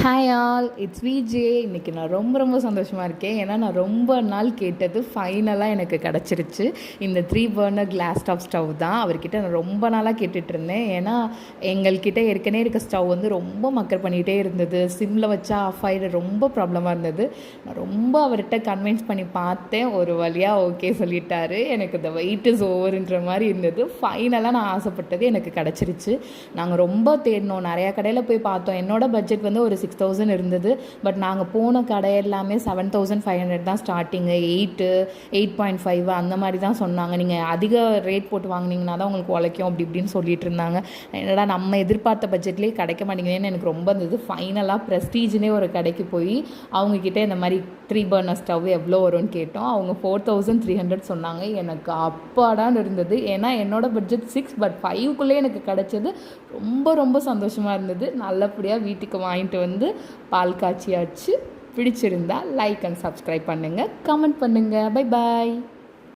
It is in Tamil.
Hi all, it's VJ. இன்றைக்கி நான் ரொம்ப சந்தோஷமாக இருக்கேன். ஏன்னா நான் ரொம்ப நாள் கேட்டது ஃபைனலாக எனக்கு கிடச்சிருச்சு. இந்த 3 பர்னர் கிளாஸ் டாப் ஸ்டவ் தான். அவர்கிட்ட நான் ரொம்ப நாளாக கேட்டுட்ருந்தேன். ஏன்னா எங்கள்கிட்ட ஏற்கனவே இருக்க ஸ்டவ் வந்து ரொம்ப மக்கர் பண்ணிகிட்டே இருந்தது. சிம்மில் வச்சா ஆஃப் ஆகிட ரொம்ப ப்ராப்ளமாக இருந்தது. நான் ரொம்ப அவர்கிட்ட கன்வின்ஸ் பண்ணி பார்த்தேன். ஒரு வழியாக ஓகே சொல்லிட்டாரு. எனக்கு இந்த வெயிட் இஸ் ஓவருன்ற மாதிரி இருந்தது. ஃபைனலாக நான் ஆசைப்பட்டது எனக்கு கிடச்சிருச்சு. நாங்கள் ரொம்ப தேடினோம், நிறையா கடையில் போய் பார்த்தோம். என்னோடய பட்ஜெட் வந்து ஒரு 6,000 இருந்தது. பட் நாங்கள் போன கடை எல்லாமே 7,500 தான் ஸ்டார்டிங்கு. 8.5 அந்த மாதிரி தான் சொன்னாங்க. நீங்கள் அதிக ரேட் போட்டு வாங்கினீங்கன்னா தான் உங்களுக்கு உழைக்கும் அப்படி இப்படின்னு சொல்லிட்டு இருந்தாங்க. என்னடா நம்ம எதிர்பார்த்த பட்ஜெட்லேயே கிடைக்க மாட்டேங்குதுன்னு எனக்கு ரொம்ப இருந்தது. ஃபைனலாக ப்ரெஸ்டீஜ்னே ஒரு கடைக்கு போய் அவங்கக்கிட்ட இந்த மாதிரி 3 பர்னர் ஸ்டவ் எவ்வளோ வரும்னு கேட்டோம். அவங்க 4,300 சொன்னாங்க. எனக்கு அப்பாடான்னு இருந்தது. ஏன்னா என்னோடய பட்ஜெட் 6, பட் 5க்குள்ளே எனக்கு கிடச்சது. ரொம்ப சந்தோஷமாக இருந்தது. நல்லபடியாக வீட்டுக்கு வாங்கிட்டு வந்து பால் காய்ச்சியாச்சு. பிடிச்சிருந்தா லைக் அண்ட் சப்ஸ்கிரைப் பண்ணுங்கள், கமெண்ட் பண்ணுங்கள். Bye bye.